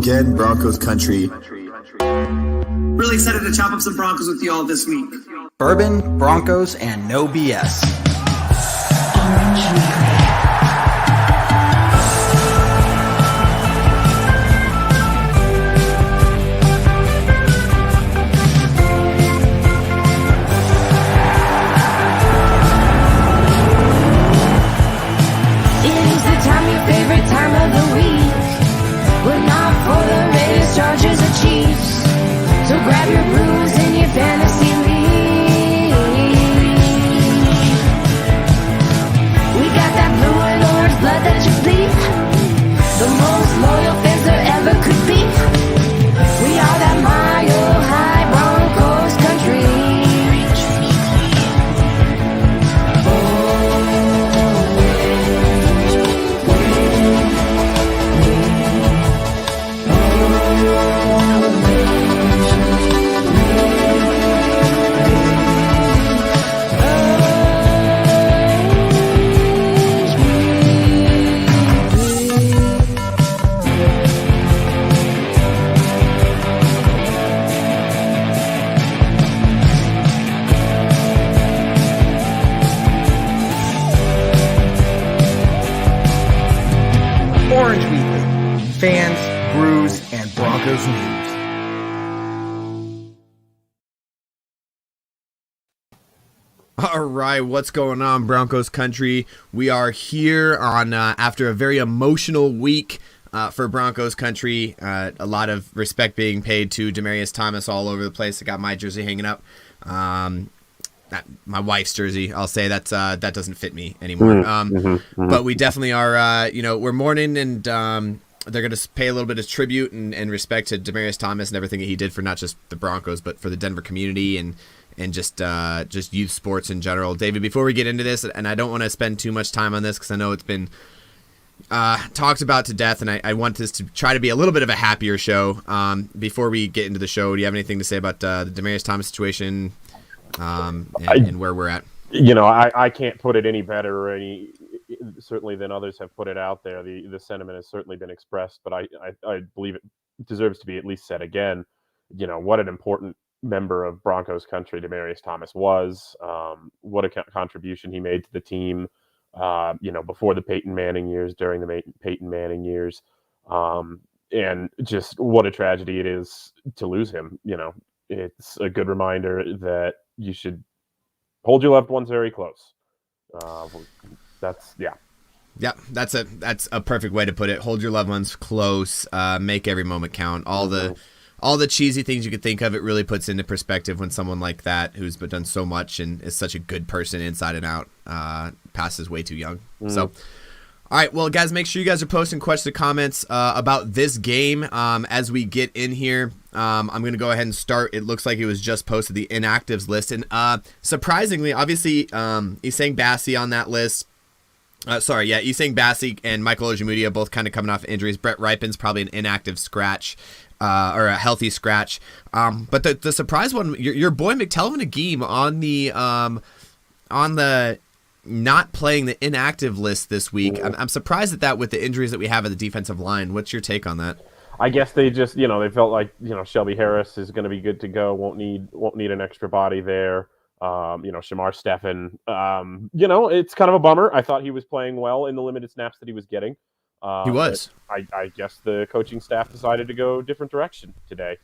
again, Broncos country. Really excited to chop up some Broncos with you all this week. Bourbon, Broncos, and no BS. Chargers or Chiefs, so grab your brews and your fantasy league. We got that blue and orange blood that you bleed, the most loyal fans there ever could be. We are that mile high Broncos country. Orange Weekly, fans, brews, and Broncos news. All right, what's going on, Broncos country? We are here on after a very emotional week for Broncos country. A lot of respect being paid to Demaryius Thomas all over the place. I got my jersey hanging up. My wife's jersey, I'll say that doesn't fit me anymore. But we definitely are, we're mourning, and they're going to pay a little bit of tribute and respect to Demaryius Thomas and everything that he did for not just the Broncos, but for the Denver community and just youth sports in general. David, before we get into this, and I don't want to spend too much time on this because I know it's been talked about to death, and I want this to try to be a little bit of a happier show. Before we get into the show, do you have anything to say about the Demaryius Thomas situation? And where we're at. I can't put it any better or any certainly than others have put it out there. The sentiment has certainly been expressed, but I believe it deserves to be at least said again. What an important member of Broncos country Demaryius Thomas was. What a contribution he made to the team. Before the Peyton Manning years, during the Peyton Manning years, and just what a tragedy it is to lose him. It's a good reminder that you should hold your loved ones very close. That's a perfect way to put it. Hold your loved ones close. Make every moment count. All the cheesy things you could think of, it really puts into perspective when someone like that, who's done so much and is such a good person inside and out, passes way too young. So, all right, well, guys, make sure you guys are posting questions and comments about this game as we get in here. I'm going to go ahead and start. It looks like it was just posted, the inactives list. And surprisingly, obviously, Isang Bassi on that list. Isang Bassi and Michael Ojemudia both kind of coming off injuries. Brett Ripon's probably an inactive scratch or a healthy scratch. But the surprise one, your boy McTelvin Agim on the not playing the inactive list this week. I'm surprised at that with the injuries that we have at the defensive line. What's your take on that? I guess they just, they felt like, Shelby Harris is going to be good to go. Won't need an extra body there. Shamar Stephen, it's kind of a bummer. I thought he was playing well in the limited snaps that he was getting. He was. I guess the coaching staff decided to go a different direction today.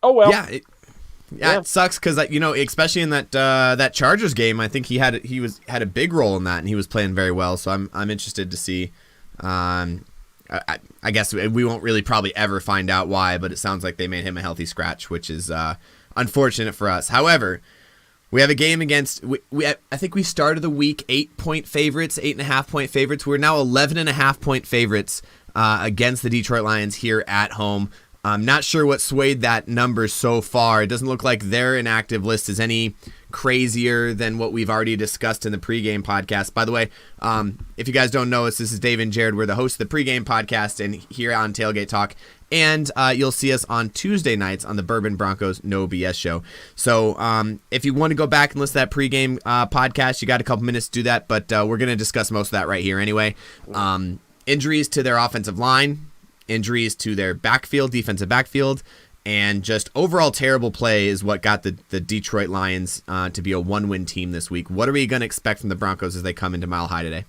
Oh, well. Yeah, it sucks because especially in that Chargers game, I think he had a big role in that, and he was playing very well. So I'm interested to see. I guess we won't really probably ever find out why, but it sounds like they made him a healthy scratch, which is unfortunate for us. However, we have a game against. I think we started the week 8-point favorites, 8.5-point favorites. We're now 11.5-point favorites against the Detroit Lions here at home. I'm not sure what swayed that number so far. It doesn't look like their inactive list is any crazier than what we've already discussed in the pregame podcast. By the way, if you guys don't know us, this is Dave and Jared. We're the hosts of the pregame podcast and here on Tailgate Talk. And you'll see us on Tuesday nights on the Bourbon Broncos No BS show. So if you want to go back and listen to that pregame podcast, you got a couple minutes to do that. But we're going to discuss most of that right here anyway. Injuries to their offensive line. injuries to their defensive backfield, and just overall terrible play is what got the Detroit Lions to be a 1-win team this week. What are we going to expect from the Broncos as they come into Mile High today?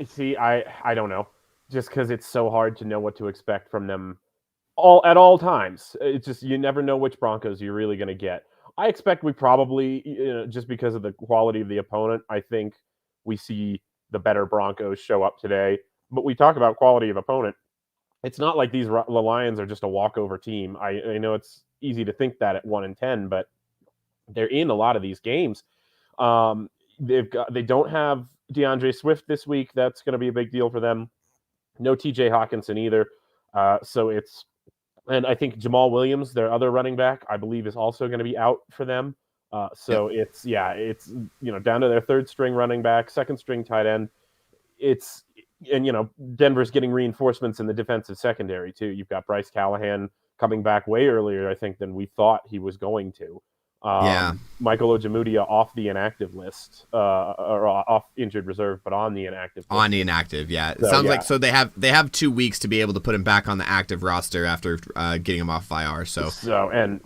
See, I don't know, just because it's so hard to know what to expect from them at all times. It's just, you never know which Broncos you're really going to get. I expect we probably, just because of the quality of the opponent, I think we see the better Broncos show up today. But we talk about quality of opponent. It's not like the Lions are just a walkover team. I know it's easy to think that at 1-10, but they're in a lot of these games. They don't have DeAndre Swift this week. That's going to be a big deal for them. No TJ Hawkinson either. And I think Jamal Williams, their other running back, I believe is also going to be out for them. It's down to their third string running back, second string tight end. Denver's getting reinforcements in the defensive secondary too. You've got Bryce Callahan coming back way earlier, I think, than we thought he was going to. Michael Ojemudia off the inactive list, or off injured reserve, but on the inactive list. On the inactive, yeah. It sounds like so they have 2 weeks to be able to put him back on the active roster after getting him off IR. So sounds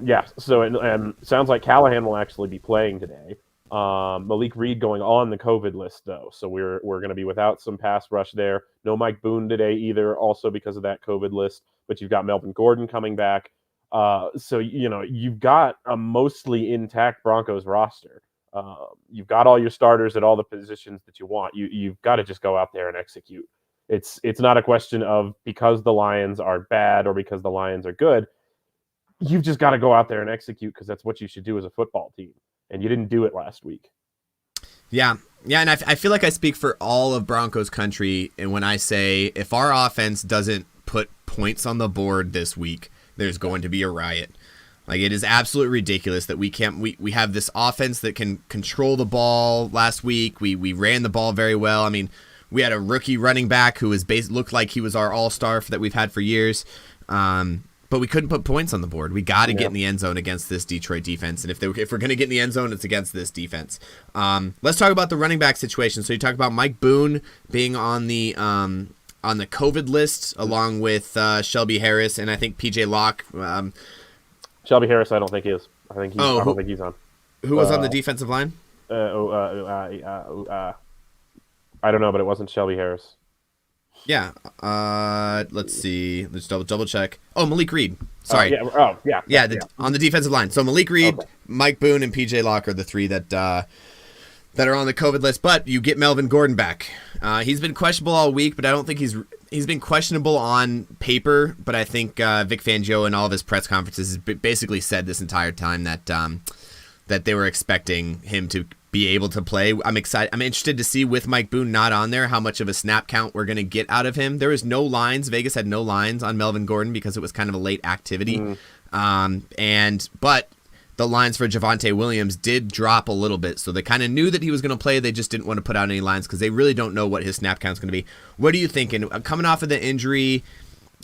like Callahan will actually be playing today. Malik Reed going on the COVID list though, so we're going to be without some pass rush there. No Mike Boone today either, also because of that COVID list. But you've got Melvin Gordon coming back. So you've got a mostly intact Broncos roster. You've got all your starters at all the positions that you want. You've got to just go out there and execute. It's not a question of because the Lions are bad or because the Lions are good. You've just got to go out there and execute, because that's what you should do as a football team. And you didn't do it last week. Yeah, and I feel like I speak for all of Broncos country, and when I say if our offense doesn't put points on the board this week, there's going to be a riot. Like, it is absolutely ridiculous that we have this offense that can control the ball. Last week we ran the ball very well. I mean, we had a rookie running back who looked like he was our all-star that we've had for years. But we couldn't put points on the board. We got to get in the end zone against this Detroit defense. And if we're going to get in the end zone, it's against this defense. Let's talk about the running back situation. So you talk about Mike Boone being on the COVID list along with Shelby Harris and I think PJ Locke. Shelby Harris, I don't think is. I don't think he's on. Who was on the defensive line? I don't know, but it wasn't Shelby Harris. Yeah. Let's see. Let's double check. Oh, Malik Reed. Sorry. On the defensive line. So Malik Reed, okay. Mike Boone, and PJ Locke are the three that are on the COVID list. But you get Melvin Gordon back. He's been questionable all week, but I don't think he's been questionable on paper. But I think Vic Fangio in all of his press conferences has basically said this entire time that they were expecting him to be able to play. I'm excited. I'm interested to see, with Mike Boone not on there, how much of a snap count we're going to get out of him. There was no lines. Vegas had no lines on Melvin Gordon because it was kind of a late activity. But the lines for Javonte Williams did drop a little bit. So they kind of knew that he was going to play. They just didn't want to put out any lines because they really don't know what his snap count is going to be. What are you thinking? Coming off of the injury,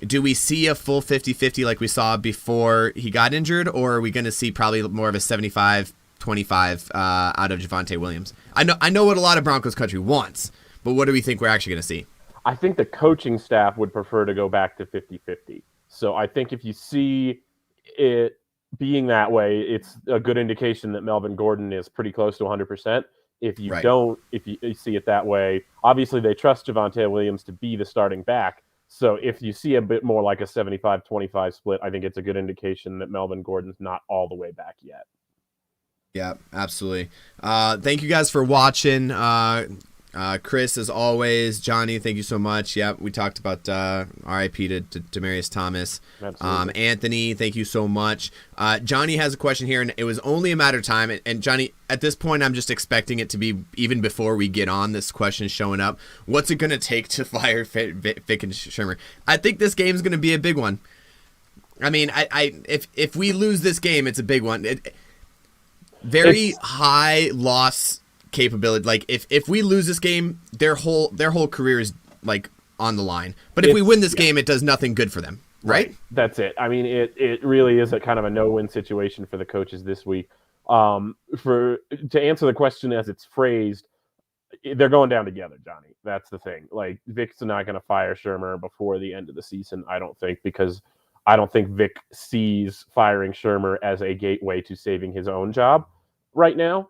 do we see a full 50-50 like we saw before he got injured, or are we going to see probably more of a 75-25 out of Javonte Williams? I know what a lot of Broncos country wants, but what do we think we're actually going to see? I think the coaching staff would prefer to go back to 50-50. So I think if you see it being that way, it's a good indication that Melvin Gordon is pretty close to 100%. If you don't, if you see it that way, obviously they trust Javonte Williams to be the starting back. So if you see a bit more like a 75-25 split, I think it's a good indication that Melvin Gordon's not all the way back yet. Yeah, absolutely. Thank you guys for watching. Chris, as always. Johnny, thank you so much. Yeah, we talked about RIP to Demaryius Thomas. Anthony, thank you so much. Johnny has a question here, and it was only a matter of time. And Johnny, at this point, I'm just expecting it to be, even before we get on, this question showing up. What's it going to take to fire Vic and Shurmur? I think this game's going to be a big one. I mean, if we lose this game, it's a big one. Very high loss capability. Like if we lose this game, their whole career is like on the line. But if we win this game, it does nothing good for them, right? That's it. I mean, it really is a kind of a no-win situation for the coaches this week. To answer the question as it's phrased, they're going down together, Johnny. That's the thing. Like, Vic's not going to fire Shermer before the end of the season, I don't think, because I don't think Vic sees firing Shermer as a gateway to saving his own job right now.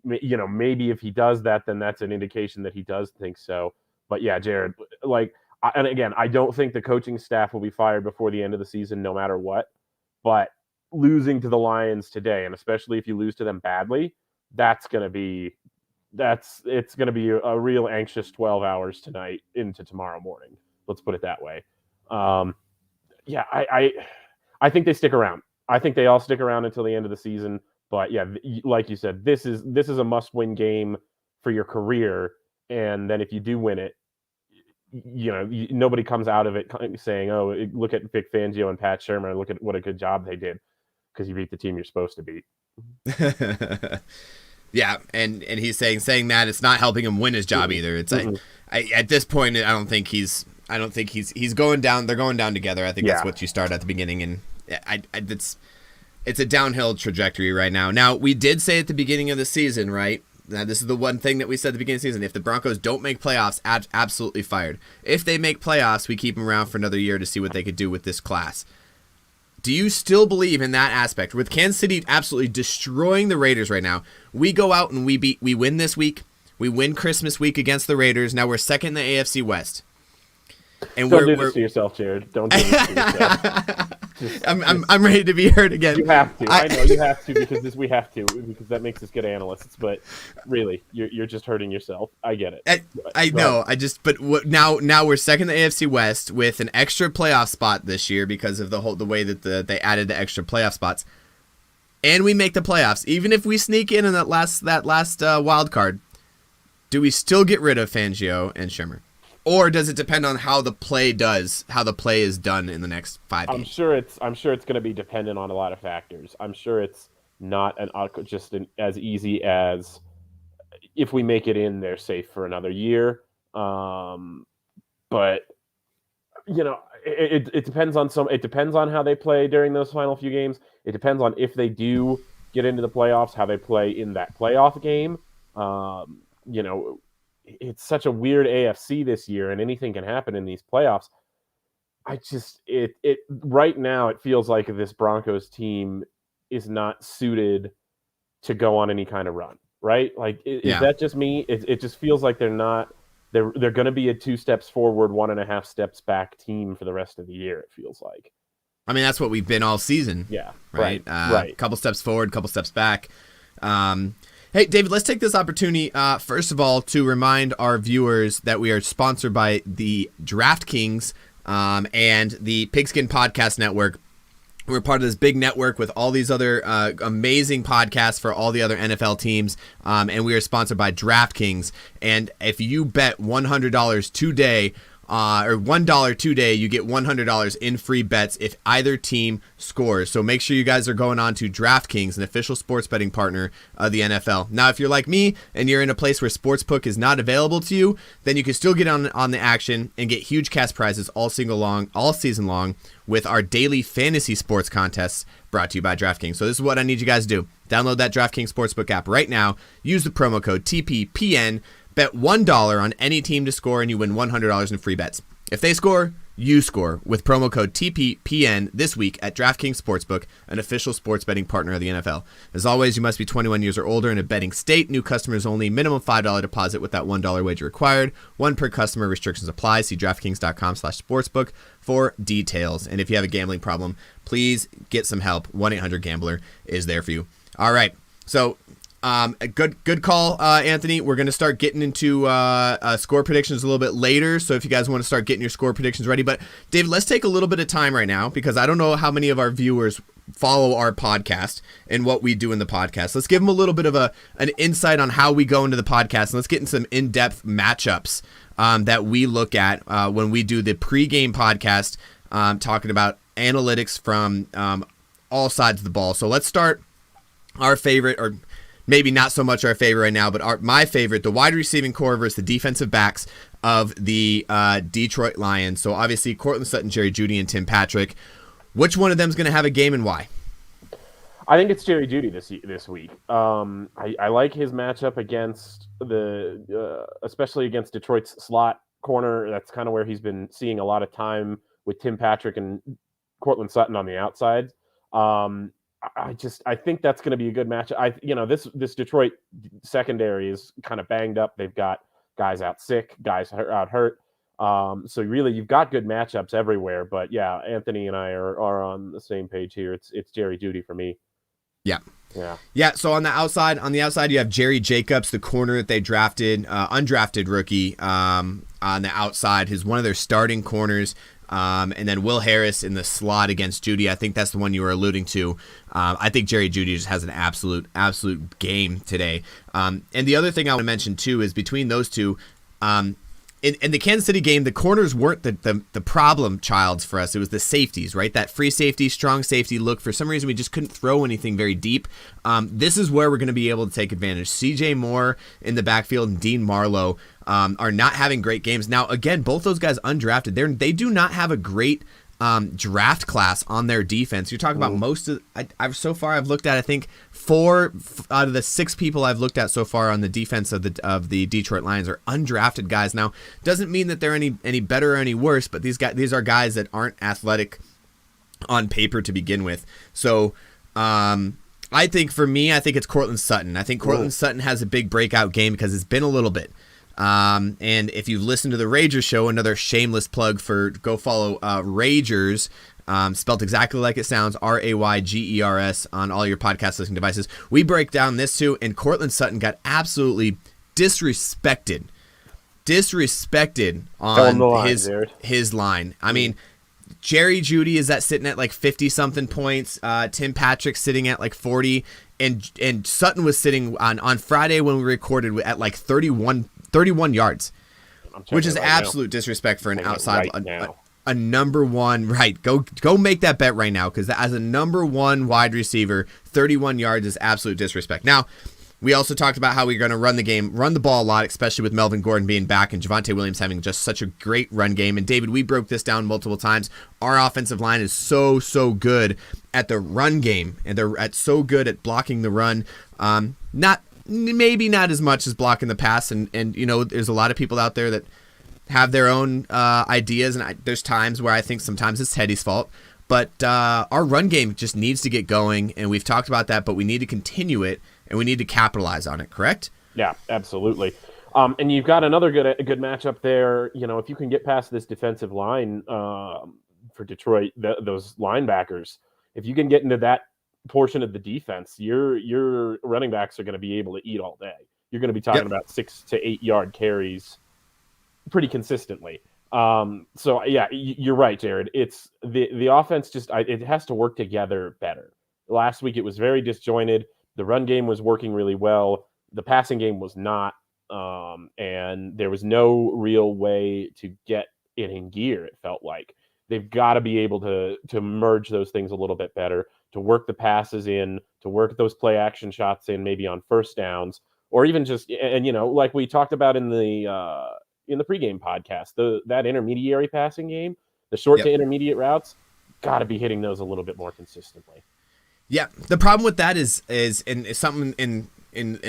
Maybe if he does that, then that's an indication that he does think so. But yeah, Jared, and again, I don't think the coaching staff will be fired before the end of the season, no matter what. But losing to the Lions today, and especially if you lose to them badly, it's going to be a real anxious 12 hours tonight into tomorrow morning. Let's put it that way. I think they stick around. I think they all stick around until the end of the season. But yeah, like you said, this is a must-win game for your career. And then if you do win it, nobody comes out of it saying, "Oh, look at Vic Fangio and Pat Shermer. Look at what a good job they did," because you beat the team you're supposed to beat. Yeah, and he's saying that it's not helping him win his job either. It's at this point, I don't think he's going down. They're going down together. I think that's what you start at the beginning, and it's a downhill trajectory right now. Now, we did say at the beginning of the season, right? Now, this is the one thing that we said at the beginning of the season. If the Broncos don't make playoffs, absolutely fired. If they make playoffs, we keep them around for another year to see what they could do with this class. Do you still believe in that aspect? With Kansas City absolutely destroying the Raiders right now, we go out and we win this week. We win Christmas week against the Raiders. Now we're second in the AFC West. And don't do this to yourself, Jared. Don't do this to yourself. I'm ready to be hurt again. You have to. I know you have to because because that makes us good analysts. But really, you're just hurting yourself. I get it. I know. Now we're second in the AFC West with an extra playoff spot this year because of the way that they added the extra playoff spots, and we make the playoffs. Even if we sneak in that last wild card, do we still get rid of Fangio and Shermer? Or does it depend on how the play is done in the next 5 games? I'm sure it's going to be dependent on a lot of factors. I'm sure it's not as easy as if we make it in, they're safe for another year. But it depends on it depends on how they play during those final few games. It depends on if they do get into the playoffs, how they play in that playoff game. It's such a weird AFC this year, and anything can happen in these playoffs. Right now it feels like this Broncos team is not suited to go on any kind of run, right? Like, is that just me? It just feels like they're going to be a 2 steps forward, 1.5 steps back team for the rest of the year. It feels like. I mean, that's what we've been all season. Yeah. Right. Right. Couple steps forward, couple steps back. Hey, David, let's take this opportunity, first of all, to remind our viewers that we are sponsored by the DraftKings and the Pigskin Podcast Network. We're part of this big network with all these other amazing podcasts for all the other NFL teams, and we are sponsored by DraftKings. And if you bet $100 today, or $1 today, you get $100 in free bets if either team scores. So make sure you guys are going on to DraftKings, an official sports betting partner of the NFL. Now, if you're like me and you're in a place where Sportsbook is not available to you, then you can still get on the action and get huge cash prizes all season long with our daily fantasy sports contests brought to you by DraftKings. So this is what I need you guys to do. Download that DraftKings Sportsbook app right now. Use the promo code TPPN. Bet $1 on any team to score, and you win $100 in free bets. If they score, you score with promo code TPPN this week at DraftKings Sportsbook, an official sports betting partner of the NFL. As always, you must be 21 years or older in a betting state. New customers only. Minimum $5 deposit with that $1 wager required. One per customer. Restrictions apply. See DraftKings.com/sportsbook for details. And if you have a gambling problem, please get some help. 1-800-GAMBLER is there for you. All right. So, a good call, Anthony. We're going to start getting into score predictions a little bit later, so if you guys want to start getting your score predictions ready. But, David, let's take a little bit of time right now, because I don't know how many of our viewers follow our podcast and what we do in the podcast. Let's give them a little bit of an insight on how we go into the podcast, and let's get into some in-depth matchups that we look at when we do the pregame podcast, talking about analytics from all sides of the ball. So let's start our favorite, or maybe not so much our favorite right now, but my favorite, the wide receiving core versus the defensive backs of the Detroit Lions. So obviously Courtland Sutton, Jerry Jeudy, and Tim Patrick. Which one of them is going to have a game and why? I think it's Jerry Jeudy this week. I like his matchup against especially against Detroit's slot corner. That's kind of where he's been seeing a lot of time with Tim Patrick and Cortland Sutton on the outside. I think that's going to be a good match. This Detroit secondary is kind of banged up. They've got guys out sick, guys out hurt. So really, you've got good matchups everywhere. But yeah, Anthony and I are on the same page here. It's Jerry Jeudy for me. Yeah. So on the outside, you have Jerry Jacobs, the corner that they drafted, undrafted rookie, on the outside, who's one of their starting corners. And then Will Harris in the slot against Jeudy. I think that's the one you were alluding to. I think Jerry Jeudy just has an absolute game today. And the other thing I want to mention too is between those two, in the Kansas City game, the corners weren't the problem childs for us. It was the safeties, right? That free safety, strong safety look. For some reason, we just couldn't throw anything very deep. This is where we're going to be able to take advantage. CJ Moore in the backfield and Dean Marlowe are not having great games. Now, again, both those guys undrafted. They do not have a great draft class on their defense. You're talking about most of. I've looked at, I think, 4 out of the 6 people I've looked at so far on the defense of the Detroit Lions are undrafted guys. Now, doesn't mean that they're any better or any worse, but these are guys that aren't athletic on paper to begin with. So, I think it's Cortland Sutton. I think Cortland Sutton has a big breakout game because it's been a little bit. And if you've listened to the Rager show, another shameless plug go follow Ragers, spelled exactly like it sounds, Raygers, on all your podcast listening devices. We break down this too, and Cortland Sutton got absolutely disrespected on his line. I mean, Jerry Jeudy is sitting at like 50 something points. Tim Patrick sitting at like 40, and Sutton was sitting on Friday when we recorded at like 31 yards, which is absolute disrespect for an outside a number one. Right, go make that bet right now, because as a number one wide receiver, 31 yards is absolute disrespect. Now, we also talked about how we're going to run the ball a lot, especially with Melvin Gordon being back and Javonte Williams having just such a great run game. And David, we broke this down multiple times. Our offensive line is so good at the run game, and they're so good at blocking the run. Maybe not as much as blocking the pass, and there's a lot of people out there that have their own ideas, and there's times where I think sometimes it's Teddy's fault, but our run game just needs to get going, and we've talked about that, but we need to continue it, and we need to capitalize on it, correct? Yeah, absolutely. And you've got another good matchup there. If you can get past this defensive line for Detroit, those linebackers, if you can get into that portion of the defense, your running backs are going to be able to eat all day. You're going to be talking about 6 to 8 yard carries pretty consistently. So yeah, you're right, Jared. It's the offense it has to work together better. Last week it was very disjointed. The run game was working really well. The passing game was not, and there was no real way to get it in gear. It felt like they've got to be able to merge those things a little bit better, to work the passes in, to work those play action shots in, maybe on first downs, or even just, and like we talked about in the pregame podcast, that intermediary passing game, the short to intermediate routes, got to be hitting those a little bit more consistently. Yeah, the problem with that is something in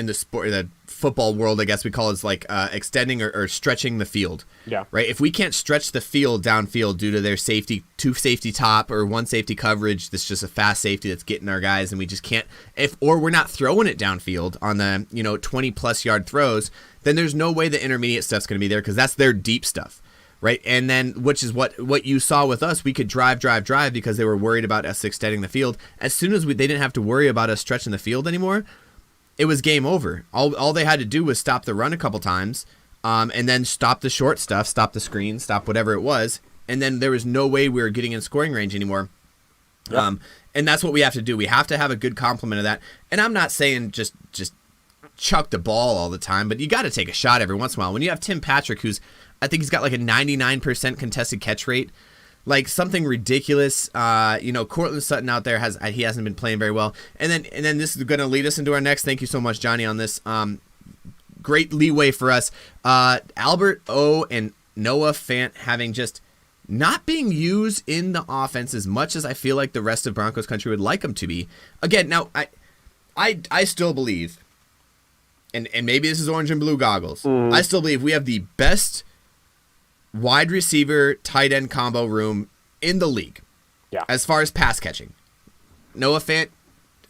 the sport, the football world, I guess we call it, is like extending or stretching the field. Yeah. Right. If we can't stretch the field downfield due to their two safety top or one safety coverage, that's just a fast safety that's getting our guys, and we just can't. Or we're not throwing it downfield on the 20+ yard throws, then there's no way the intermediate stuff's going to be there, because that's their deep stuff. Right, and then which is what you saw with us. We could drive because they were worried about us extending the field. As soon as they didn't have to worry about us stretching the field anymore, it was game over. All they had to do was stop the run a couple times, and then stop the short stuff, stop the screen, stop whatever it was, and then there was no way we were getting in scoring range anymore. Yep. And that's what we have to do. We have to have a good complement of that. And I'm not saying just chuck the ball all the time, but you got to take a shot every once in a while. When you have Tim Patrick, I think he's got like a 99% contested catch rate, like something ridiculous. Cortland Sutton out there hasn't been playing very well. And then this is going to lead us into our next. Thank you so much, Johnny, on this. Great leeway for us. Albert O and Noah Fant having just not being used in the offense as much as I feel like the rest of Broncos country would like them to be. Again, now I still believe, and maybe this is orange and blue goggles, I still believe we have the best wide receiver tight end combo room in the league. Yeah. As far as pass catching. Noah Fant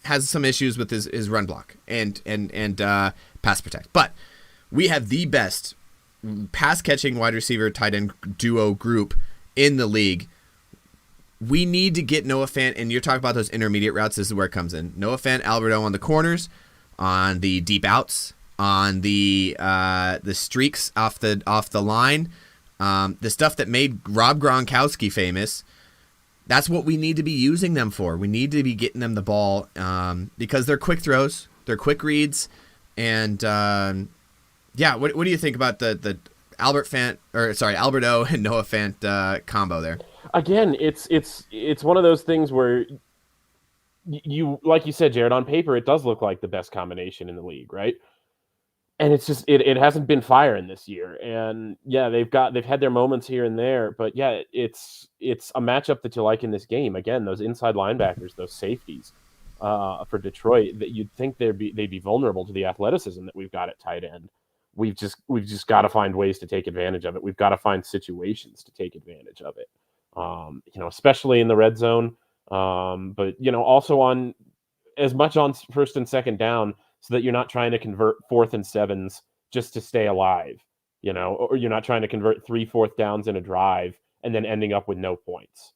has some issues with his run block and pass protect. But we have the best pass catching wide receiver tight end duo group in the league. We need to get Noah Fant, and you're talking about those intermediate routes. This is where it comes in. Noah Fant, Alberto on the corners, on the deep outs, on the streaks off the line, the stuff that made Rob Gronkowski famous. That's what we need to be using them for. We need to be getting them the ball because they're quick throws, they're quick reads, and what do you think about the Alberto and Noah Fant combo there? Again, it's one of those things where you like you said, Jared, on paper it does look like the best combination in the league, right? And it's just it hasn't been firing this year. And yeah, they've had their moments here and there, but yeah, it's a matchup that you like in this game. Again, those inside linebackers, those safeties for Detroit, that you'd think they'd be vulnerable to the athleticism that we've got at tight end. We've just got to find ways to take advantage of it. We've got to find situations to take advantage of it. Especially in the red zone, but also on as much on first and second down, so that you're not trying to convert 4th and 7s just to stay alive, or you're not trying to convert 3 4th downs in a drive and then ending up with no points.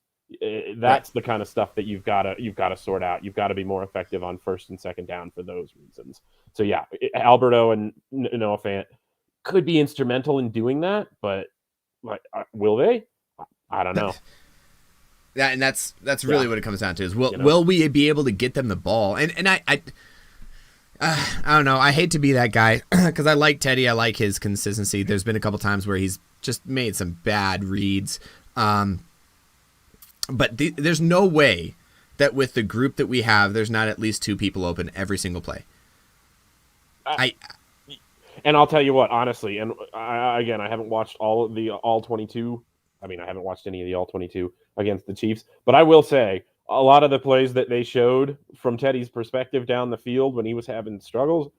That's the kind of stuff that you've got to sort out. You've got to be more effective on first and second down for those reasons. So yeah, Alberto and Noah Fant could be instrumental in doing that, but will they? I don't know. And that's really what it comes down to is will we be able to get them the ball? And I don't know. I hate to be that guy because I like Teddy. I like his consistency. There's been a couple times where he's just made some bad reads. But there's no way that with the group that we have, there's not at least 2 people open every single play. And I'll tell you what, honestly, and I haven't watched all 22. I mean, I haven't watched any of the all 22 against the Chiefs, but I will say a lot of the plays that they showed from Teddy's perspective down the field when he was having struggles,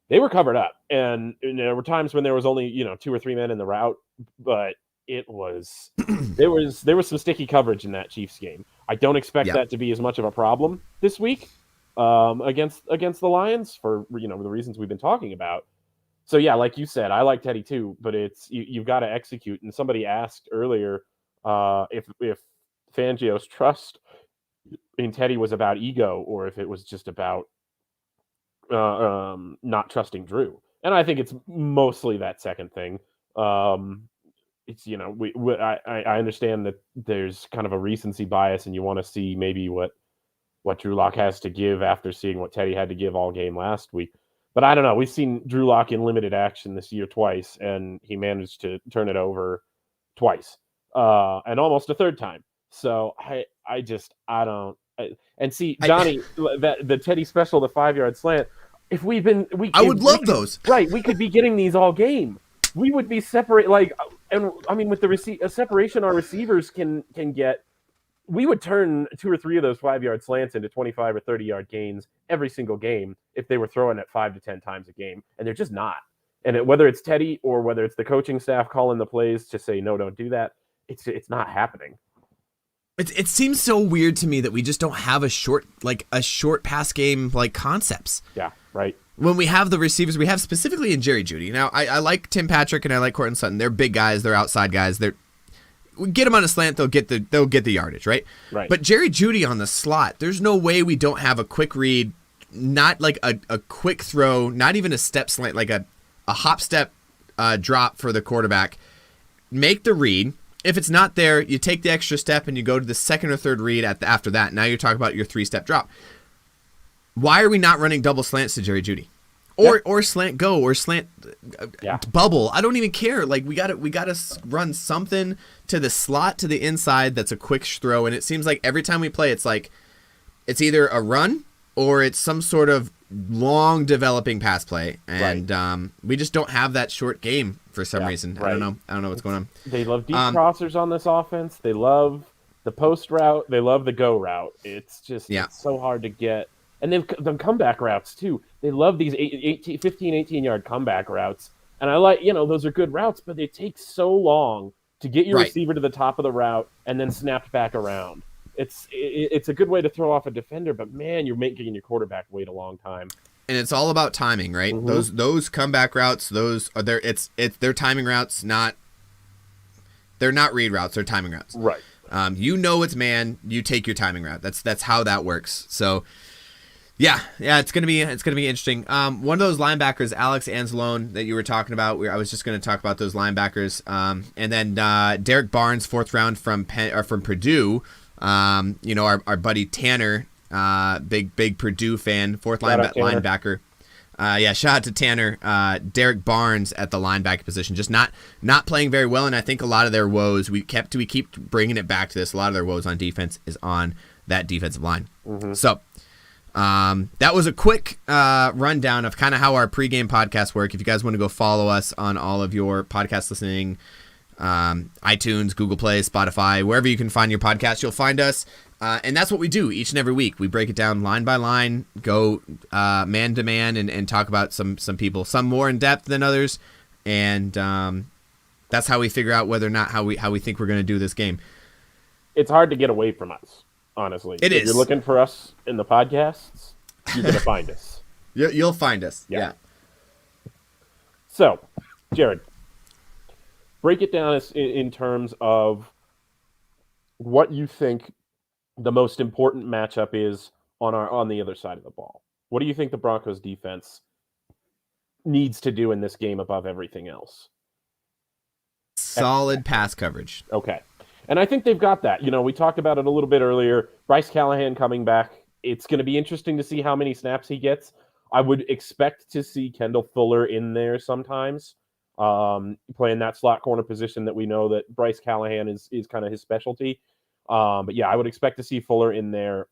they were covered up. And there were times when there was only, 2 or 3 men in the route, but it was, there was some sticky coverage in that Chiefs game. I don't expect that to be as much of a problem this week against the Lions for, the reasons we've been talking about. So yeah, like you said, I like Teddy too, but you've got to execute. And somebody asked earlier if Fangio's trust in Teddy was about ego or if it was just about not trusting Drew. And I think it's mostly that second thing. It's I understand that there's kind of a recency bias, and you want to see maybe what Drew Lock has to give after seeing what Teddy had to give all game last week. But I don't know. We've seen Drew Lock in limited action this year twice, and he managed to turn it over twice and almost a third time. So I don't. And see, Johnny, the Teddy special, the 5-yard slant. If I would love those. Right, we could be getting these all game. We would be separate. And I mean, with the separation our receivers can get, we would turn 2 or 3 of those 5-yard slants into 25 or 30-yard gains every single game if they were throwing it 5 to 10 times a game, and they're just not. And whether it's Teddy or whether it's the coaching staff calling the plays to say no, don't do that, it's not happening. It seems so weird to me that we just don't have a short pass game concepts. Yeah, right. When we have the receivers we have specifically in Jerry Jeudy. Now I like Tim Patrick and I like Courtland Sutton. They're big guys. They're outside guys. We get them on a slant, they'll get the yardage, right? Right. But Jerry Jeudy on the slot, there's no way we don't have a quick read, not like a quick throw, not even a step slant, like a hop step drop for the quarterback. Make the read. If it's not there, you take the extra step and you go to the second or third read after that. Now you're talking about your 3-step drop. Why are we not running double slants to Jerry Jeudy? Or slant go or slant bubble? I don't even care. We gotta run something to the slot to the inside that's a quick throw. And it seems like every time we play, it's either a run or it's some sort of long developing pass play. And we just don't have that short game for some reason. right. I don't know what's going on. They love deep crossers on this offense. They love the post route. They love the go route. It's just it's so hard to get. And then the comeback routes, too. They love these 15, 18-yard comeback routes. And I like, those are good routes, but they take so long to get your receiver to the top of the route and then snapped back around. It's a good way to throw off a defender, but, man, you're making your quarterback wait a long time. And it's all about timing, right? Mm-hmm. Those comeback routes, they're timing routes, they're not read routes, they're timing routes. Right. It's man, you take your timing route. That's how that works. So yeah, it's gonna be interesting. One of those linebackers, Alex Anzalone, that you were talking about, I was just gonna talk about those linebackers. And then Derek Barnes, 4th round from Purdue. Our buddy Tanner, big Purdue fan, 4th linebacker. Shout out to Tanner. Derek Barnes at the linebacker position, just not playing very well, and I think a lot of their woes, we keep bringing it back to this. A lot of their woes on defense is on that defensive line. Mm-hmm. So that was a quick rundown of kind of how our pregame podcasts work. If you guys want to go follow us on all of your podcast listening, iTunes, Google Play, Spotify, wherever you can find your podcast, you'll find us. And that's what we do each and every week. We break it down line by line, go man to man, and talk about some people, some more in depth than others, and that's how we figure out whether or not how we think we're going to do this game. It's hard to get away from us, honestly. It is. If you're looking for us in the podcasts, you're going to find us. You'll find us. Yeah. So, Jared, break it down in terms of what you think the most important matchup is on the other side of the ball. What do you think the Broncos defense needs to do in this game above everything else? Solid pass coverage. Okay. And I think they've got that. We talked about it a little bit earlier. Bryce Callahan coming back. It's going to be interesting to see how many snaps he gets. I would expect to see Kendall Fuller in there sometimes, playing that slot corner position that we know that Bryce Callahan is kind of his specialty. But yeah, I would expect to see Fuller in there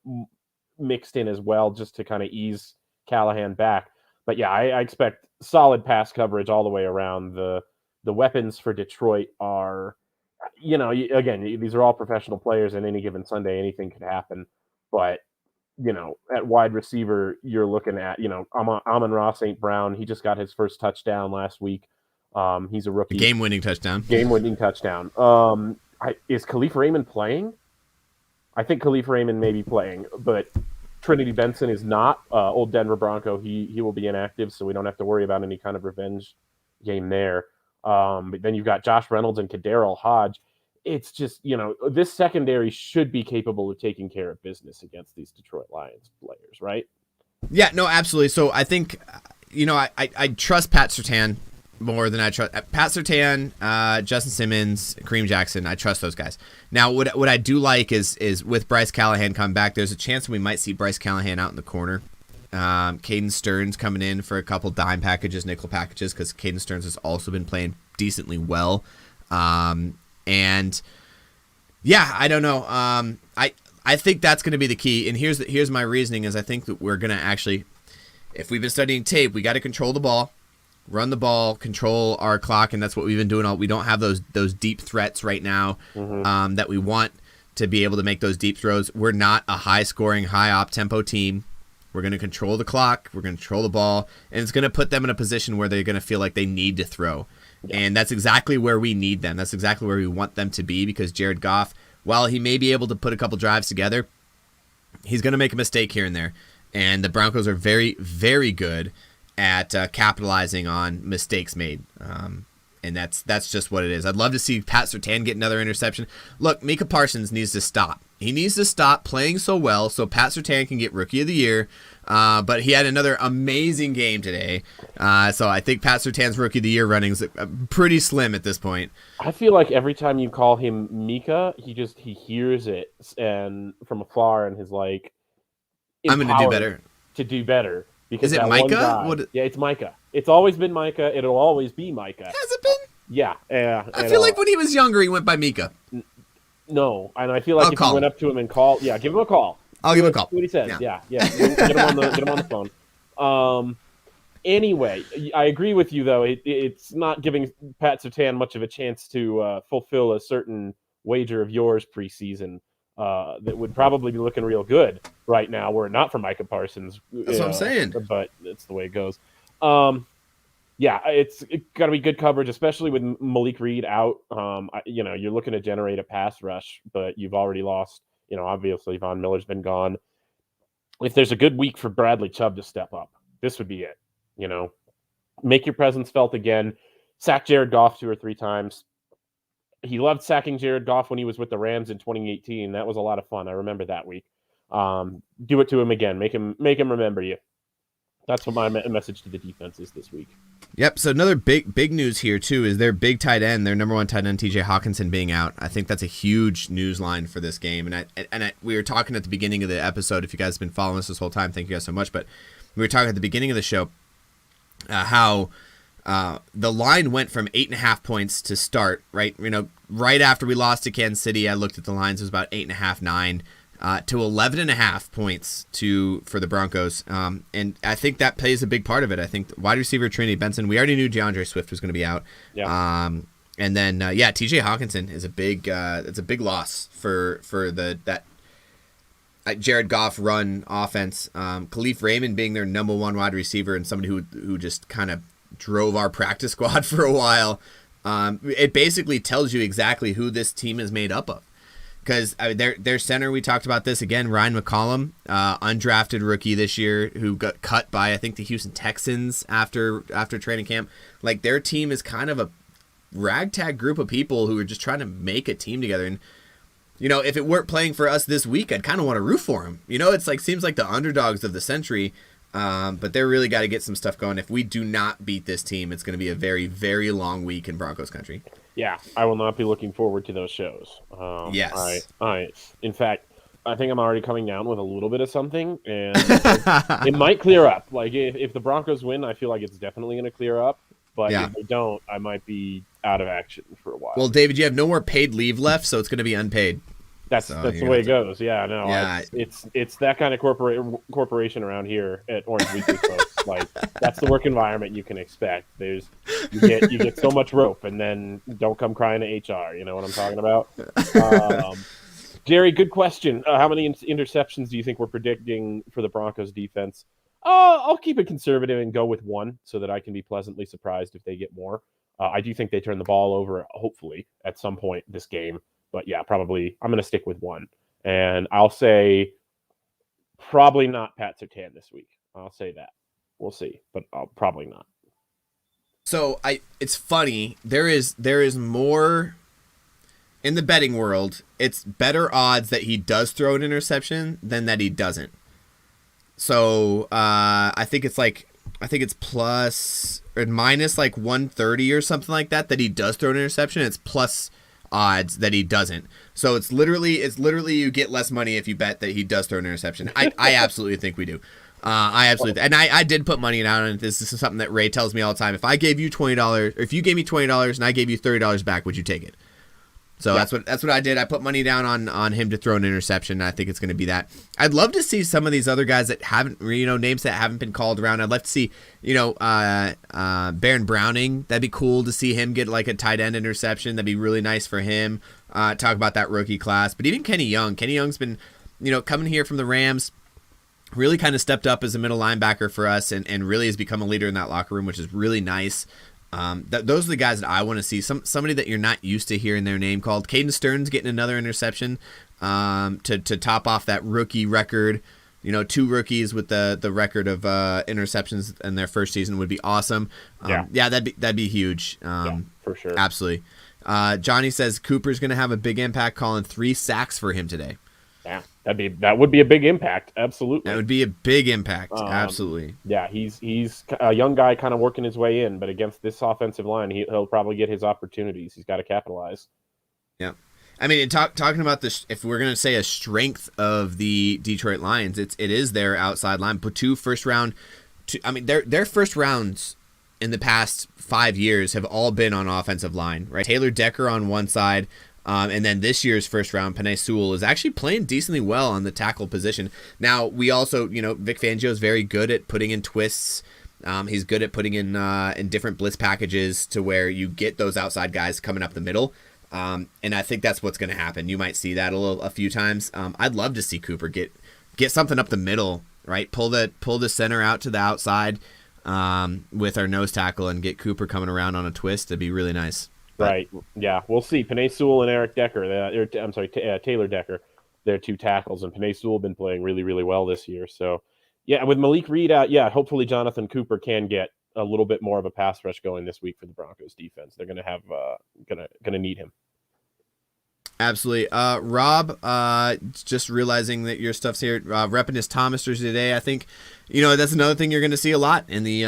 mixed in as well, just to kind of ease Callahan back. But yeah, I expect solid pass coverage all the way around. The weapons for Detroit are, again, these are all professional players, and any given Sunday, anything could happen. But, at wide receiver, you're looking at, Amon-Ra St. Brown. He just got his first touchdown last week. He's a rookie. Game-winning touchdown. Is Khalif Raymond playing? I think Khalif Raymond may be playing, but Trinity Benson is not. Old Denver Bronco, he will be inactive, so we don't have to worry about any kind of revenge game there. But then you've got Josh Reynolds and Kaderil Hodge. It's just, this secondary should be capable of taking care of business against these Detroit Lions players, right? Yeah, no, absolutely. So I think, I trust Pat Surtain more than I trust Pat Surtain, Justin Simmons, Kareem Jackson. I trust those guys. Now, what I do like is with Bryce Callahan coming back, there's a chance we might see Bryce Callahan out in the corner. Caden Stearns coming in for a couple dime packages, nickel packages, because Caden Stearns has also been playing decently well. And yeah, I don't know. I think that's going to be the key. And here's my reasoning is I think that we're going to actually, if we've been studying tape, we got to control the ball. Run the ball, control our clock, and that's what we've been doing. We don't have those deep threats right now that we want to be able to make those deep throws. We're not a high-scoring, high-op-tempo team. We're going to control the clock. We're going to control the ball, and it's going to put them in a position where they're going to feel like they need to throw. Yeah. And that's exactly where we need them. That's exactly where we want them to be because Jared Goff, while he may be able to put a couple drives together, he's going to make a mistake here and there. And the Broncos are very, very good at capitalizing on mistakes made. And that's just what it is. I'd love to see Pat Surtain get another interception. Look, Micah Parsons needs to stop. He needs to stop playing so well so Pat Surtain can get Rookie of the Year. But he had another amazing game today. So I think Pat Surtain's Rookie of the Year running is pretty slim at this point. I feel like every time you call him Micah, he hears it and from afar and is like, I'm going to do better. To do better. Because is it Micah? Yeah, it's Micah. It's always been Micah. It'll always be Micah. Has it been? Yeah. I feel like when he was younger, he went by Micah. No, and I feel like if you went up to him and called, give him a call. I'll give him a call. See what he says. Yeah. Get him on the phone. Anyway, I agree with you, though. It's not giving Pat Surtain much of a chance to fulfill a certain wager of yours preseason that would probably be looking real good right now were it not for Micah Parsons. That's what I'm saying. But it's the way it goes. Yeah, it's got to be good coverage, especially with Malik Reed out. You're looking to generate a pass rush, but you've already lost. Obviously Von Miller's been gone. If there's a good week for Bradley Chubb to step up, this would be it. Make your presence felt again. Sack Jared Goff 2 or 3 times. He loved sacking Jared Goff when he was with the Rams in 2018. That was a lot of fun. I remember that week. Do it to him again. Make him remember you. That's what my message to the defense is this week. Yep. So another big news here too is their big tight end, their number 1 tight end, TJ Hawkinson, being out. I think that's a huge news line for this game. And we were talking at the beginning of the episode. If you guys have been following us this whole time, thank you guys so much. But we were talking at the beginning of the show how the line went from 8.5 points to start. Right. Right after we lost to Kansas City, I looked at the lines. It was about 8.5, 9. To 11.5 points for the Broncos. And I think that plays a big part of it. I think wide receiver Trinity Benson, we already knew DeAndre Swift was going to be out. Yeah. And then, TJ Hawkinson is it's a big loss for that Jared Goff run offense. Khalif Raymond being their number 1 wide receiver and somebody who just kind of drove our practice squad for a while. It basically tells you exactly who this team is made up of. Because their center, we talked about this again, Ryan McCollum, undrafted rookie this year who got cut by, I think, the Houston Texans after training camp. Like, their team is kind of a ragtag group of people who are just trying to make a team together. And, if it weren't playing for us this week, I'd kind of want to root for them. It's like, seems like the underdogs of the century, but they're really got to get some stuff going. If we do not beat this team, it's going to be a very, very long week in Broncos country. Yeah, I will not be looking forward to those shows. Yes. In fact, I think I'm already coming down with a little bit of something, and it might clear up. Like, if the Broncos win, I feel like it's definitely going to clear up. But if they don't, I might be out of action for a while. Well, David, you have no more paid leave left, so it's going to be unpaid. That's the way it goes. Yeah, no. Yeah. It's that kind of corporation around here at Orange Weekly, folks. Like, that's the work environment you can expect. You get so much rope, and then don't come crying to HR. You know what I'm talking about? Jerry, good question. How many interceptions do you think we're predicting for the Broncos defense? I'll keep it conservative and go with 1 so that I can be pleasantly surprised if they get more. I do think they turn the ball over, hopefully, at some point this game. But yeah, probably I'm going to stick with 1. And I'll say probably not Pat Surtain this week. I'll say that. We'll see, but I'll probably not. So it's funny. There is more in the betting world. It's better odds that he does throw an interception than that he doesn't. So I think it's plus or minus like 130 or something like that he does throw an interception. It's plus odds that he doesn't. So it's literally you get less money if you bet that he does throw an interception. I absolutely think we do. I did put money down on it. This is something that Ray tells me all the time. If I gave you $20, or if you gave me $20 and I gave you $30 back, would you take it? So that's what I did. I put money down on him to throw an interception. I think it's going to be that. I'd love to see some of these other guys that haven't, names that haven't been called around. I'd love to see, Baron Browning. That'd be cool to see him get like a tight end interception. That'd be really nice for him. Talk about that rookie class. But even Kenny Young. Kenny Young's been, coming here from the Rams, really kind of stepped up as a middle linebacker for us and really has become a leader in that locker room, which is really nice. Those are the guys that I want to see. Somebody that you're not used to hearing their name called. Caden Stern's getting another interception to top off that rookie record. 2 rookies with the record of interceptions in their first season would be awesome. That'd be huge. For sure. Absolutely. Johnny says Cooper's going to have a big impact, calling 3 sacks for him today. Yeah, that would be a big impact. Absolutely. That would be a big impact. Absolutely. Yeah, he's a young guy kind of working his way in, but against this offensive line, he'll probably get his opportunities. He's got to capitalize. Yeah. I mean, talking about this, if we're going to say a strength of the Detroit Lions, it is their outside line. But 2 first round, their first rounds in the past 5 years have all been on offensive line, right? Taylor Decker on one side. And then this year's first round, Penei Sewell is actually playing decently well on the tackle position. Now, we also, Vic Fangio is very good at putting in twists He's good at putting in different blitz packages to where you get those outside guys coming up the middle. And I think that's what's going to happen. You might see that a few times. I'd love to see Cooper get something up the middle, right? Pull the center out to the outside with our nose tackle and get Cooper coming around on a twist. That'd be really nice. Right. Yeah, we'll see. Panay Sewell and Eric Decker. Taylor Decker. They're two tackles, and Panay Sewell have been playing really, really well this year. So, yeah, with Malik Reed out, hopefully Jonathan Cooper can get a little bit more of a pass rush going this week for the Broncos defense. They're going to have gonna need him. Absolutely. Rob, just realizing that your stuff's here, repping his Thomas jersey today. I think, that's another thing you're going to see a lot in the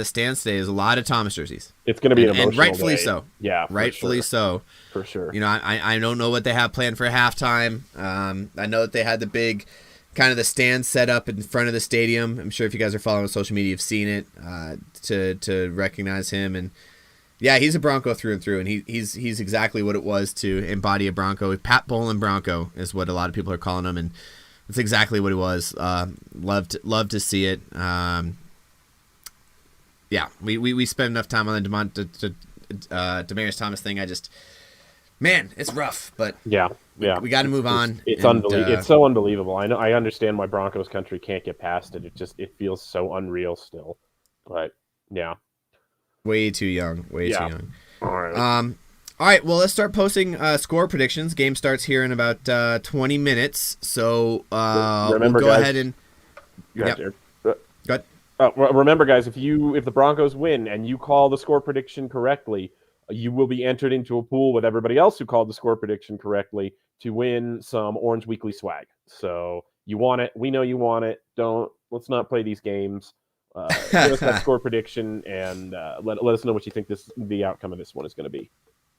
stands today is a lot of Thomas jerseys. It's going to be an emotional and rightfully day. so. Yeah, rightfully so. For sure. I don't know what they have planned for halftime. I know that they had the big kind of the stand set up in front of the stadium. I'm sure if you guys are following on social media, you've seen it to recognize him. And yeah, he's a Bronco through and through, and he's exactly what it was to embody a Bronco. Pat Bowlen Bronco is what a lot of people are calling him, and that's exactly what it was. Loved to see it. Yeah, we spent enough time on the Demaryius Thomas thing. It's rough, but we got to move on. It's unbelievable. It's so unbelievable. I understand why Broncos country can't get past it. It feels so unreal still, but yeah, way too young. Way too young. All right. All right. Well, let's start posting score predictions. Game starts here in about 20 minutes. So remember, we'll go guys, ahead and go ahead. Go ahead. Remember, guys, if the Broncos win and you call the score prediction correctly, you will be entered into a pool with everybody else who called the score prediction correctly to win some Orange Weekly swag. So you want it. We know you want it. Let's not play these games. Give us that score prediction and let us know what you think the outcome of this one is going to be.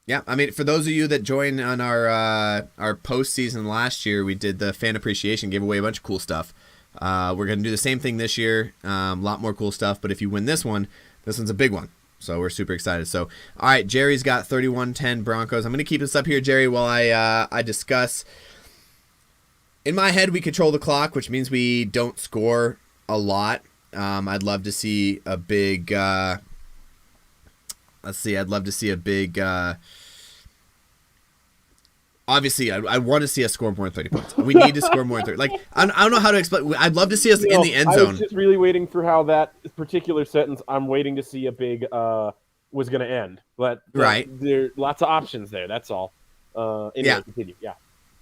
Yeah, I mean, for those of you that joined on our postseason last year, we did the fan appreciation, gave away a bunch of cool stuff. We're going to do the same thing this year. A lot more cool stuff. But if you win this one's a big one. So we're super excited. So, all right, Jerry's got 31-10 Broncos. I'm going to keep this up here, Jerry, while I discuss. In my head, we control the clock, which means we don't score a lot. I'd love to see a big. I'd love to see a big. Obviously, I want to see us score more than 30 points. We need to score more than 30. Like, I don't know how to explain. I'd love to see us in the end zone. I was just really waiting for how that particular sentence, I'm waiting to see a big, was going to end. But right. There are lots of options there. That's all. Anyway, continue. Yeah.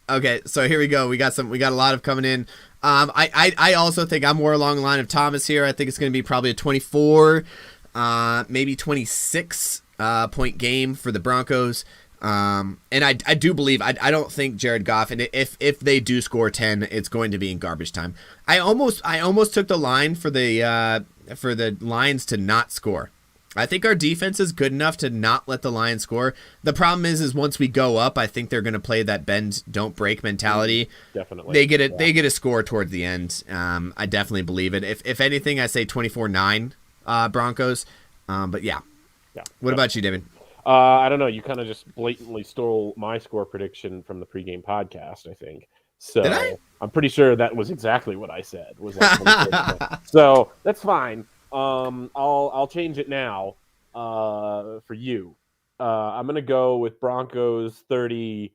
Okay, so here we go. We got a lot of coming in. I also think I'm more along the line of Thomas here. I think it's going to be probably a 24, maybe 26 point game for the Broncos. And I do believe I don't think Jared Goff, and if they do score 10, it's going to be in garbage time. I almost took the line for the Lions to not score. I think our defense is good enough to not let the Lions score. The problem is once we go up, I think they're going to play that bend don't break mentality. Definitely, they get a score towards the end. I definitely believe it. If anything, I say 24-9 Broncos. But yeah. What about you, David? I don't know. You kind of just blatantly stole my score prediction from the pregame podcast, I think. So did I? I'm pretty sure that was exactly what I said. So that's fine. I'll change it now for you. I'm going to go with Broncos 30,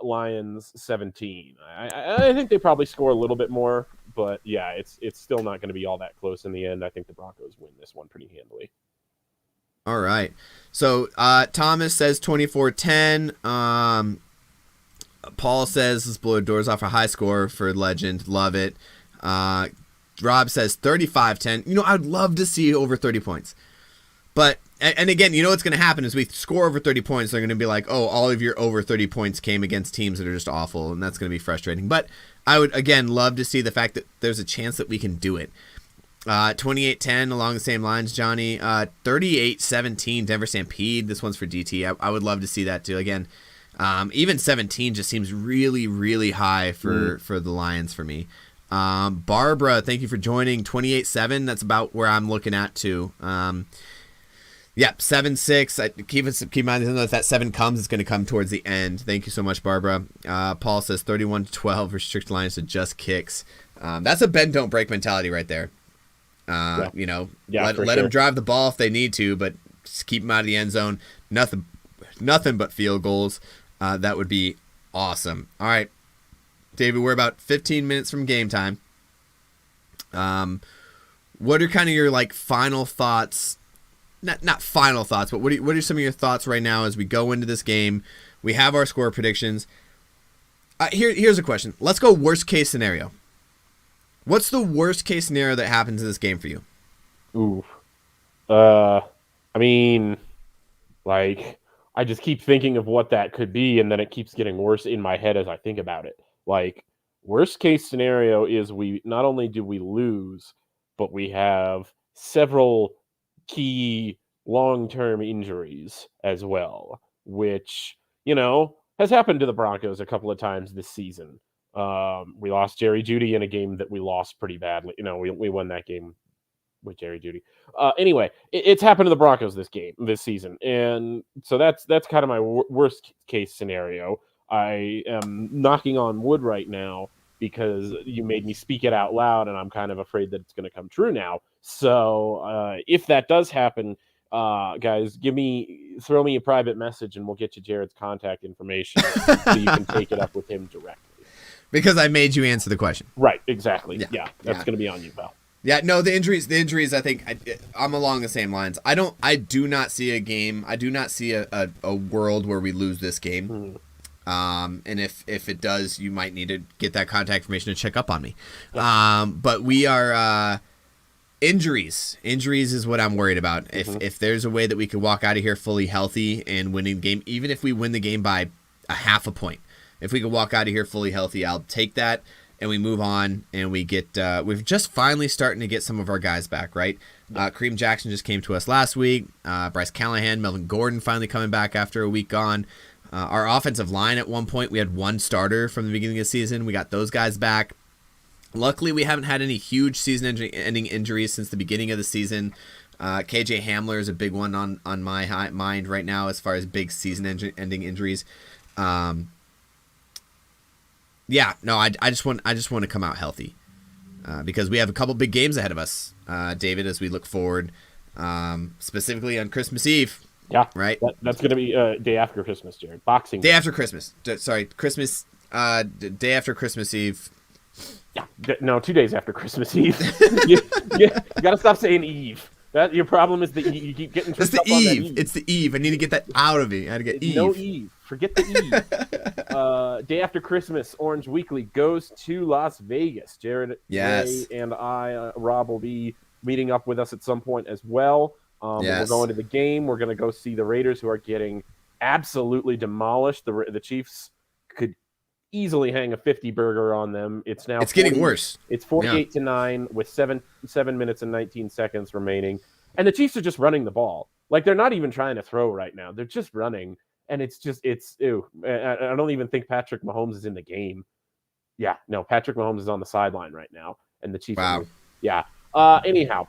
Lions 17. I think they probably score a little bit more, but yeah, it's still not going to be all that close in the end. I think the Broncos win this one pretty handily. All right. So Thomas says 24-10. Paul says let's blow the doors off a high score for Legend. Love it. Rob says 35-10. I'd love to see over 30 points. But, and again, what's going to happen is we score over 30 points. They're going to be like, oh, all of your over 30 points came against teams that are just awful. And that's going to be frustrating. But I would, again, love to see the fact that there's a chance that we can do it. 28-10 along the same lines, Johnny. 38-17 Denver Stampede. This one's for DT. I would love to see that too. Again, even 17 just seems really, really high for the Lions for me. Barbara, thank you for joining. 28-7. That's about where I'm looking at too. 7-6. Keep in mind if that 7 comes, it's going to come towards the end. Thank you so much, Barbara. Paul says 31-12. Restrict Lions to just kicks. That's a bend don't break mentality right there. You know, Yeah, let them drive the ball if they need to, but just keep them out of the end zone. Nothing but field goals. That would be awesome. All right, David, we're about 15 minutes from game time. What are kind of your like final thoughts? Not final thoughts, but what are some of your thoughts right now as we go into this game? We have our score predictions. Here's a question. Let's go worst case scenario. What's the worst case scenario that happens in this game for you? Ooh. I mean, like, I just keep thinking of what that could be, and then it keeps getting worse in my head as I think about it. Like, worst case scenario is we not only do we lose, but we have several key long-term injuries as well, which, you know, has happened to the Broncos a couple of times this season. We lost Jerry Jeudy in a game that we lost pretty badly. You know, we won that game with Jerry Jeudy. Anyway, it's happened to the Broncos this season, and so that's kind of my worst case scenario. I am knocking on wood right now because you made me speak it out loud, and I'm kind of afraid that it's going to come true now. So if that does happen, guys, throw me a private message, and we'll get you Jared's contact information so you can take it up with him directly. Because I made you answer the question. Right, exactly. Yeah, that's going to be on you, pal. Yeah, no, the injuries. I think I'm along the same lines. I do not see a game. I do not see a world where we lose this game. And if it does, you might need to get that contact information to check up on me. But we are injuries. Injuries is what I'm worried about. If there's a way that we could walk out of here fully healthy and winning the game, even if we win the game by a half a point, if we could walk out of here fully healthy, I'll take that. And we move on, and we get we've just finally starting to get some of our guys back, right? Kareem Jackson just came to us last week. Bryce Callahan, Melvin Gordon finally coming back after a week gone. Our offensive line at one point, we had one starter from the beginning of the season. We got those guys back. Luckily, we haven't had any huge season-ending injuries since the beginning of the season. KJ Hamler is a big one on my mind right now as far as big season-ending injuries. Yeah, no, I just want to come out healthy because we have a couple big games ahead of us, David, as we look forward, specifically on Christmas Eve. Yeah, right. That's going to be day after Christmas, Jared. Boxing Day after Christmas. Sorry, Christmas. Day after Christmas Eve. Yeah, no, 2 days after Christmas Eve. you got to stop saying Eve. Your problem is that you keep getting. It's the Eve. It's the Eve. I need to get that out of me. I had to get Eve. No Eve. Forget the Eve. Day after Christmas, Orange Weekly goes to Las Vegas. Jared, yes, Ray, and I, Rob, will be meeting up with us at some point as well. We're going to the game. We're going to go see the Raiders, who are getting absolutely demolished. The Chiefs could easily hang a 50 burger on them. It's getting worse. It's 48-9 with 7 minutes and 19 seconds remaining, and the Chiefs are just running the ball. Like, they're not even trying to throw right now. They're just running, and it's ew. I don't even think Patrick Mahomes is in the game. Yeah, no, Patrick Mahomes is on the sideline right now, and the Chiefs. Wow. Anyhow,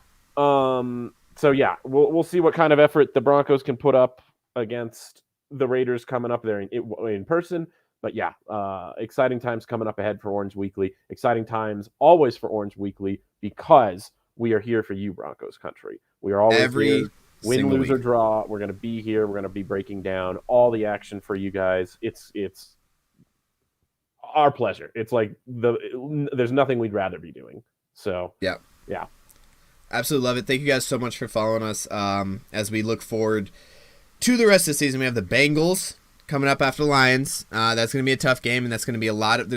so yeah, we'll see what kind of effort the Broncos can put up against the Raiders coming up there in person. But yeah, exciting times coming up ahead for Orange Weekly. Exciting times always for Orange Weekly because we are here for you, Broncos country. We are always here. Win, lose, or draw. We're going to be here. We're going to be breaking down all the action for you guys. It's our pleasure. It's like there's nothing we'd rather be doing. So yeah. Absolutely love it. Thank you guys so much for following us. As we look forward to the rest of the season, we have the Bengals coming up after the Lions. That's going to be a tough game, and there's going to be a lot of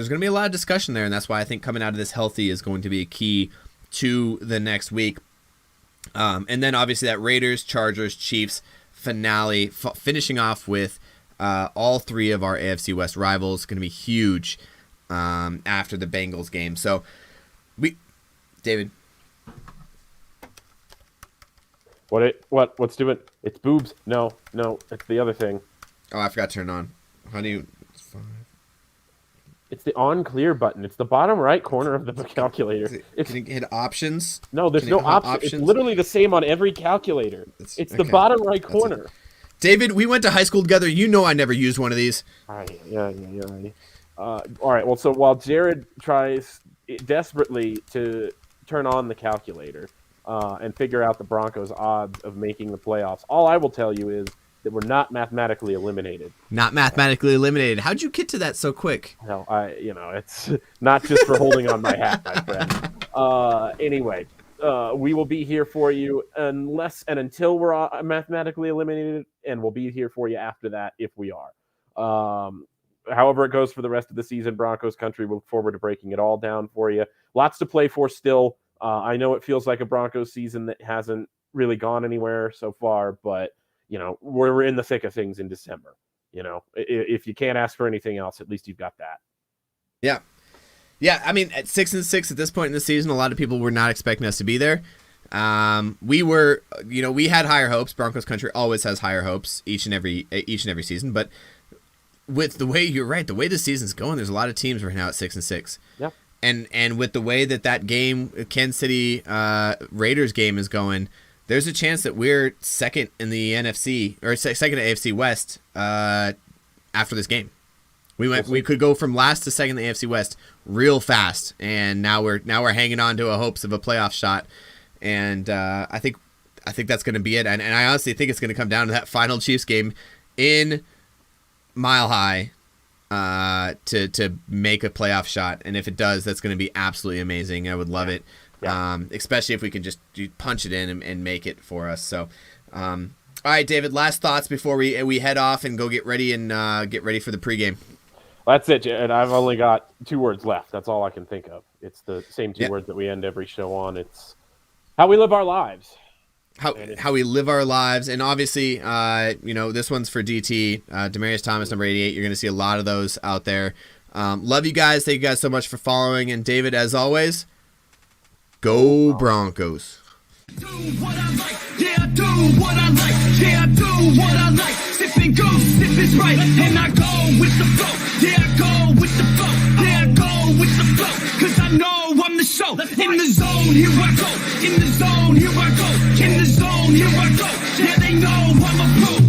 discussion there, and that's why I think coming out of this healthy is going to be a key to the next week. And then obviously that Raiders, Chargers, Chiefs finale, finishing off with all three of our AFC West rivals. Going to be huge after the Bengals game. So David. What's doing? It's boobs. No, it's the other thing. Oh, I forgot to turn it on. How do you? It's the on clear button. It's the bottom right corner of the calculator. Can you hit options? No, there's no options. It's literally the same on every calculator. It's the bottom right corner. David, we went to high school together. You know I never used one of these. Yeah. All right. Well, so while Jared tries desperately to turn on the calculator, and figure out the Broncos' odds of making the playoffs. All I will tell you is that we're not mathematically eliminated. Not mathematically eliminated. How'd you get to that so quick? Well, it's not just for holding on my hat, my friend. Anyway, we will be here for you unless and until we're mathematically eliminated, and we'll be here for you after that if we are. However it goes for the rest of the season, Broncos country, we look forward to breaking it all down for you. Lots to play for still. I know it feels like a Broncos season that hasn't really gone anywhere so far, but we're in the thick of things in December. If you can't ask for anything else, at least you've got that. Yeah. Yeah, I mean, at 6-6 at this point in the season, a lot of people were not expecting us to be there. We were, we had higher hopes. Broncos country always has higher hopes each and every season. But with the way you're right, the way the season's going, there's a lot of teams right now at 6-6. Yep. And with the way that game, Kansas City Raiders game is going, there's a chance that we're second in the NFC or second at AFC West after this game. We could go from last to second in the AFC West real fast, and now we're hanging on to hopes of a playoff shot, and I think that's going to be it. And I honestly think it's going to come down to that final Chiefs game in Mile High to make a playoff shot, and if it does, that's going to be absolutely amazing. I would love it. Yeah. Especially if we can just punch it in and make it for us. So, all right, David, last thoughts before we head off and go get ready for the pregame. That's it, and I've only got 2 words left. That's all I can think of. It's the same 2 words that we end every show on. It's how we live our lives. How we live our lives, and obviously, this one's for DT, Demaryius Thomas, number 88. You're going to see a lot of those out there. Love you guys. Thank you guys so much for following, and David, as always, go Broncos. Do what I like, yeah, I do what I like, yeah, I do what I like. Sipping goose, if it's right, and I go with the flow, yeah, I go with the flow, yeah, I go with the flow, cause I know I'm the show. In the zone, here I go, in the zone, here I go, in the zone, here I go, yeah, they know I'm a pro.